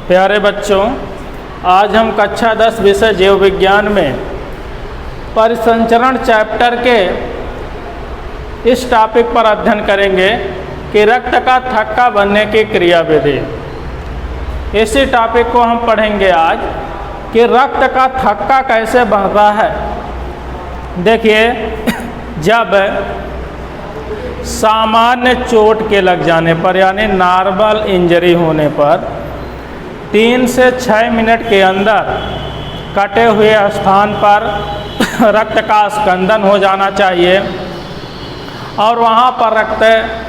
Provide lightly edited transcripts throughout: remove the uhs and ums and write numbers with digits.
प्यारे बच्चों, आज हम कक्षा 10 विषय जीव विज्ञान में परिसंचरण चैप्टर के इस टॉपिक पर अध्ययन करेंगे कि रक्त का थक्का बनने की क्रियाविधि। इसी टॉपिक को हम पढ़ेंगे आज कि रक्त का थक्का कैसे बनता है। देखिए, जब सामान्य चोट के लग जाने पर यानी नॉर्मल इंजरी होने पर 3 से 6 मिनट के अंदर कटे हुए स्थान पर रक्त का स्कंदन हो जाना चाहिए और वहाँ पर रक्त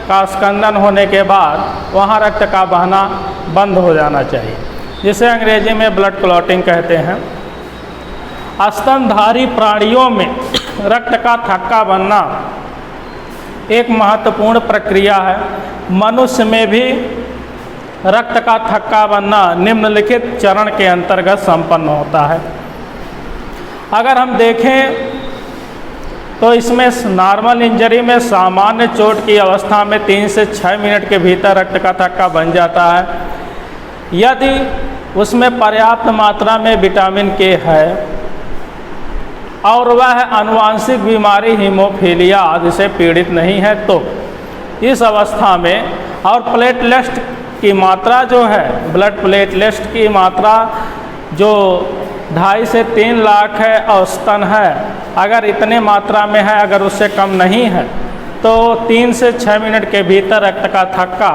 का स्कंदन होने के बाद वहाँ रक्त का बहना बंद हो जाना चाहिए, जिसे अंग्रेजी में ब्लड क्लॉटिंग कहते हैं। स्तनधारी प्राणियों में रक्त का थक्का बनना एक महत्वपूर्ण प्रक्रिया है। मनुष्य में भी रक्त का थक्का बनना निम्नलिखित चरण के अंतर्गत संपन्न होता है। अगर हम देखें तो इसमें नॉर्मल इंजरी में सामान्य चोट की अवस्था में 3 से 6 मिनट के भीतर रक्त का थक्का बन जाता है। यदि उसमें पर्याप्त मात्रा में विटामिन के है और वह आनुवांशिक बीमारी हीमोफीलिया आदि से पीड़ित नहीं है, तो इस अवस्था में और प्लेटलेट्स की मात्रा जो है, ब्लड प्लेटलेट्स की मात्रा जो 2.5 से 3 लाख है औसतन है, अगर इतने मात्रा में है, अगर उससे कम नहीं है, तो 3 से 6 मिनट के भीतर रक्त का थक्का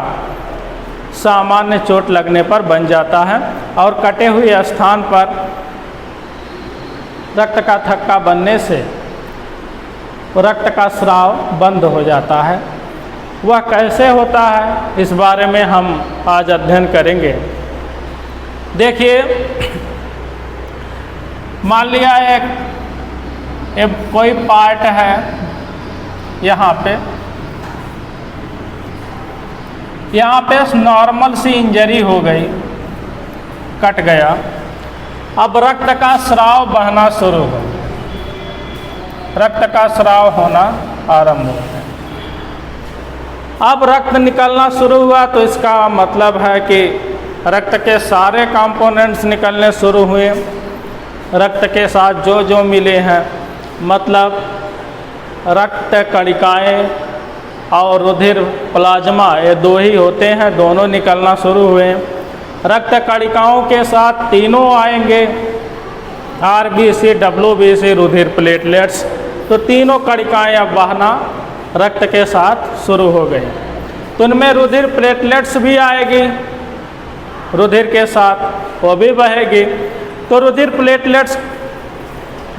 सामान्य चोट लगने पर बन जाता है और कटे हुए स्थान पर रक्त का थक्का बनने से रक्त का स्राव बंद हो जाता है। वह कैसे होता है, इस बारे में हम आज अध्ययन करेंगे। देखिए, मान लिया एक कोई पार्ट है, यहाँ पे नॉर्मल सी इंजरी हो गई, कट गया, अब रक्त का स्राव बहना शुरू हो, रक्त का स्राव होना आरंभ हो गया। अब रक्त निकलना शुरू हुआ तो इसका मतलब है कि रक्त के सारे कंपोनेंट्स निकलने शुरू हुए। रक्त के साथ जो जो मिले हैं, मतलब रक्त कणिकाएँ और रुधिर प्लाज्मा, ये 2 ही होते हैं, दोनों निकलना शुरू हुए। रक्त कणिकाओं के साथ तीनों आएंगे, RBC, WBC, रुधिर प्लेटलेट्स, तो तीनों कणिकाएँ अब बहना रक्त के साथ शुरू हो गई। तो उनमें रुधिर प्लेटलेट्स भी आएगी, रुधिर के साथ वो भी बहेगी। तो रुधिर प्लेटलेट्स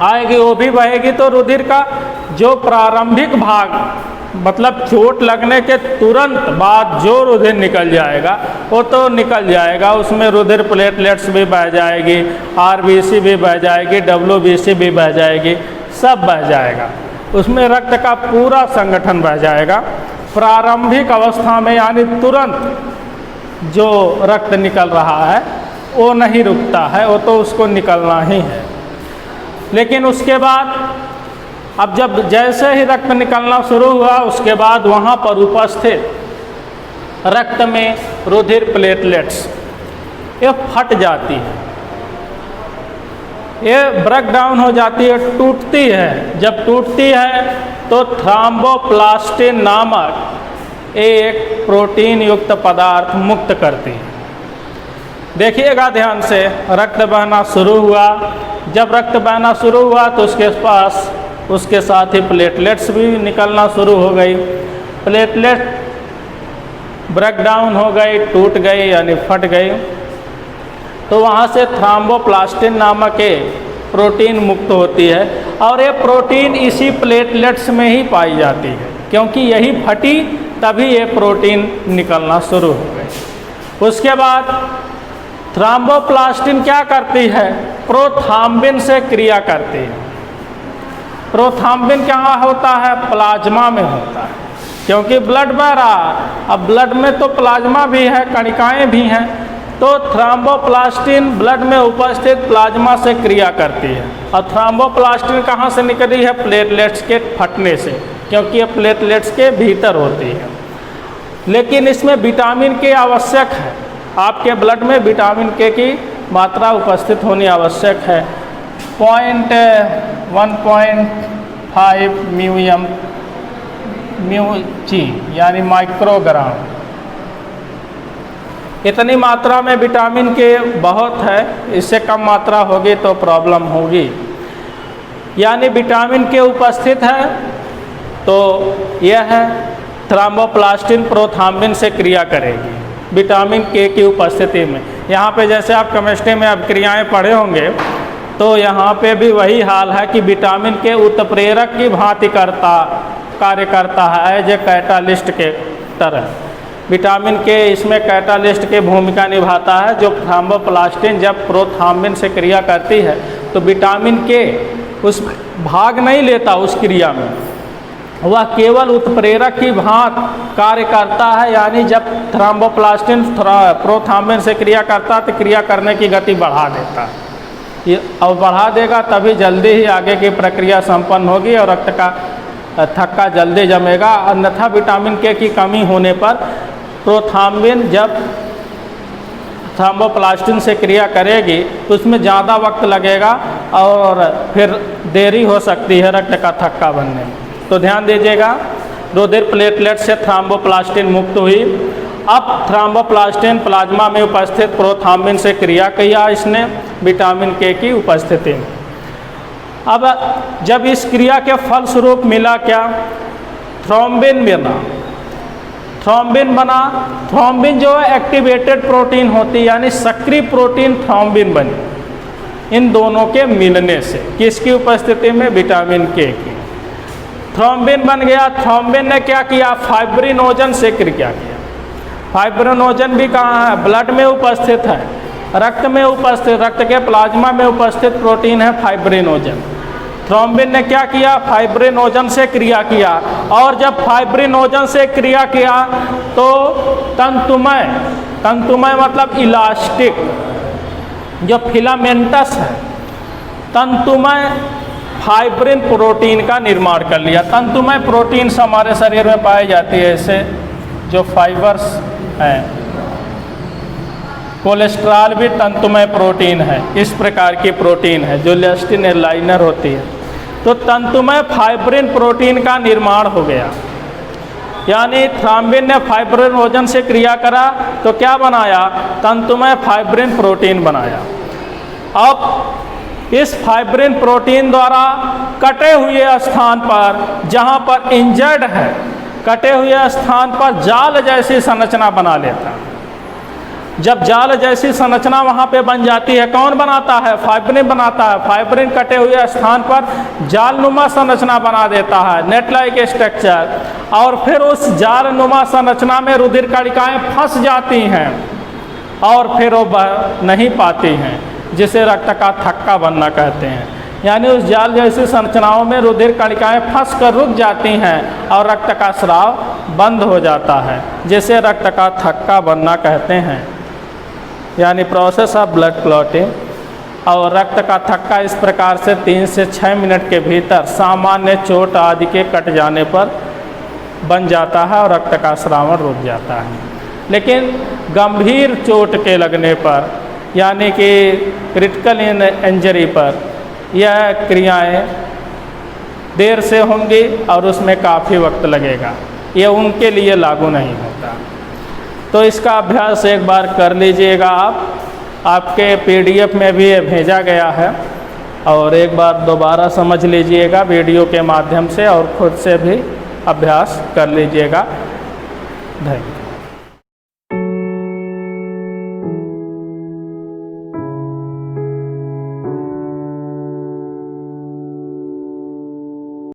आएगी, वो भी बहेगी, तो रुधिर का जो प्रारंभिक भाग, मतलब चोट लगने के तुरंत बाद जो रुधिर निकल जाएगा वो तो निकल जाएगा, उसमें रुधिर प्लेटलेट्स भी बह जाएगी, RBC भी बह जाएगी, WBC भी बह जाएगी, सब बह जाएगा। उसमें रक्त का पूरा संगठन बह जाएगा। प्रारंभिक अवस्था में यानी तुरंत जो रक्त निकल रहा है वो नहीं रुकता है, वो तो उसको निकलना ही है। लेकिन उसके बाद अब जब जैसे ही रक्त निकलना शुरू हुआ, उसके बाद वहाँ पर उपस्थित रक्त में रुधिर प्लेटलेट्स ये फट जाती है, ये ब्रेक डाउन हो जाती है, टूटती है। जब टूटती है तो थ्रोम्बोप्लास्टिन नामक एक प्रोटीन युक्त पदार्थ मुक्त करती है। देखिएगा ध्यान से, रक्त बहना शुरू हुआ। जब रक्त बहना शुरू हुआ तो उसके साथ ही प्लेटलेट्स भी निकलना शुरू हो गई। प्लेटलेट ब्रेक डाउन हो गई, टूट गई यानी फट गई, तो वहाँ से थ्रोम्बोप्लास्टिन नामक प्रोटीन मुक्त होती है और ये प्रोटीन इसी प्लेटलेट्स में ही पाई जाती है, क्योंकि यही फटी तभी ये प्रोटीन निकलना शुरू हो गई। उसके बाद थ्रोम्बोप्लास्टिन क्या करती है, प्रोथ्रोम्बिन से क्रिया करती है। प्रोथ्रोम्बिन कहाँ होता है, प्लाज्मा में होता है, क्योंकि ब्लड बह रहा है। अब ब्लड में तो प्लाज्मा भी है, कणिकाएँ भी हैं, तो थ्रोम्बोप्लास्टिन ब्लड में उपस्थित प्लाज्मा से क्रिया करती है। और थ्रोम्बोप्लास्टिन कहाँ से निकली है, प्लेटलेट्स के फटने से, क्योंकि ये प्लेटलेट्स के भीतर होती है। लेकिन इसमें विटामिन के आवश्यक है। आपके ब्लड में विटामिन के की मात्रा उपस्थित होनी आवश्यक है। 1.5 μg यानी माइक्रोग्राम, इतनी मात्रा में विटामिन के बहुत है। इससे कम मात्रा होगी तो प्रॉब्लम होगी। यानी विटामिन के उपस्थित है तो यह है थ्रोम्बोप्लास्टिन प्रोथ्रोम्बिन से क्रिया करेगी विटामिन के की उपस्थिति में। यहाँ पे जैसे आप केमिस्ट्री में अभिक्रियाएं पढ़े होंगे तो यहाँ पे भी वही हाल है कि विटामिन के उत्प्रेरक की भांति कार्य करता है एज ए कैटालिस्ट के तरह। विटामिन के इसमें कैटालिस्ट की भूमिका निभाता है। जो थ्रोम्बोप्लास्टिन जब प्रोथ्रोम्बिन से क्रिया करती है तो विटामिन के उस भाग नहीं लेता उस क्रिया में, वह केवल उत्प्रेरक की भांति कार्य करता है। यानी जब थ्रोम्बोप्लास्टिन प्रोथ्रोम्बिन से क्रिया करता है तो क्रिया करने की गति बढ़ा देता है। ये अब बढ़ा देगा तभी जल्दी ही आगे की प्रक्रिया संपन्न होगी और रक्त का थक्का जल्दी जमेगा। अन्यथा विटामिन के की कमी होने पर प्रोथ्रोम्बिन जब थ्रोम्बोप्लास्टिन से क्रिया करेगी तो उसमें ज़्यादा वक्त लगेगा और फिर देरी हो सकती है रक्त का थक्का बनने में। तो ध्यान दीजिएगा, रुधिर प्लेटलेट से थ्रोम्बोप्लास्टिन मुक्त हुई। अब थ्रोम्बोप्लास्टिन प्लाज्मा में उपस्थित प्रोथ्रोम्बिन से क्रिया किया इसने विटामिन के की उपस्थिति में। अब जब इस क्रिया के फलस्वरूप मिला क्या, थ्रोम्बिन बना। थ्रोम्बिन जो है एक्टिवेटेड प्रोटीन होती है, यानी सक्रिय प्रोटीन थ्रोम्बिन बनी इन दोनों के मिलने से। किसकी उपस्थिति में, विटामिन के की। थ्रोम्बिन बन गया। थ्रोम्बिन ने क्या किया, फाइब्रिनोजन से क्रिया किया। फाइब्रिनोजन भी कहाँ है, ब्लड में उपस्थित है, रक्त में उपस्थित, रक्त के प्लाज्मा में उपस्थित प्रोटीन है फाइब्रिनोजन। थ्रोम्बिन ने क्या किया, फाइब्रिनोजन से क्रिया किया। और जब फाइब्रिनोजन से क्रिया किया तो तंतुमय मतलब इलास्टिक, जो फिलामेंटस है, तंतुमय फाइब्रिन प्रोटीन का निर्माण कर लिया। तंतुमय प्रोटीन्स हमारे शरीर में पाई जाती है, ऐसे जो फाइबर्स हैं। कोलेस्ट्रॉल भी तंतुमय प्रोटीन है, इस प्रकार की प्रोटीन है जो इलास्टिन एलाइनर होती है। तो तंतुमय फाइब्रिन प्रोटीन का निर्माण हो गया। यानी थ्रोम्बिन ने फाइब्रिनोजन से क्रिया करा तो क्या बनाया, तंतुमय फाइब्रिन प्रोटीन बनाया। अब इस फाइब्रिन प्रोटीन द्वारा कटे हुए स्थान पर, जहाँ पर इंजर्ड है, कटे हुए स्थान पर जाल जैसी संरचना बना लेता है। जब जाल जैसी संरचना वहाँ पे बन जाती है, कौन बनाता है, फाइब्रिन बनाता है। फाइब्रिन कटे हुए स्थान पर जालनुमा संरचना बना देता है, नेट लाइक स्ट्रक्चर। और फिर उस जालनुमा संरचना में रुधिर कणिकाएं फंस जाती हैं और फिर वो बह नहीं पाती हैं, जिसे रक्त का थक्का बनना कहते हैं। यानी उस जाल जैसी संरचनाओं में रुधिर कणिकाएं फंस कर रुक जाती हैं और रक्त का स्राव बंद हो जाता है, जिसे रक्त का थक्का बनना कहते हैं। यानी प्रोसेस ऑफ ब्लड क्लॉटिंग। और रक्त का थक्का इस प्रकार से 3 से 6 मिनट के भीतर सामान्य चोट आदि के कट जाने पर बन जाता है और रक्त का स्रावन रुक जाता है। लेकिन गंभीर चोट के लगने पर, यानी कि क्रिटिकल इंजरी पर, यह क्रियाएं देर से होंगी और उसमें काफ़ी वक्त लगेगा। ये उनके लिए लागू नहीं होता। तो इसका अभ्यास एक बार कर लीजिएगा आप। आपके PDF में भी ये भेजा गया है और एक बार दोबारा समझ लीजिएगा वीडियो के माध्यम से और खुद से भी अभ्यास कर लीजिएगा। धन्यवाद।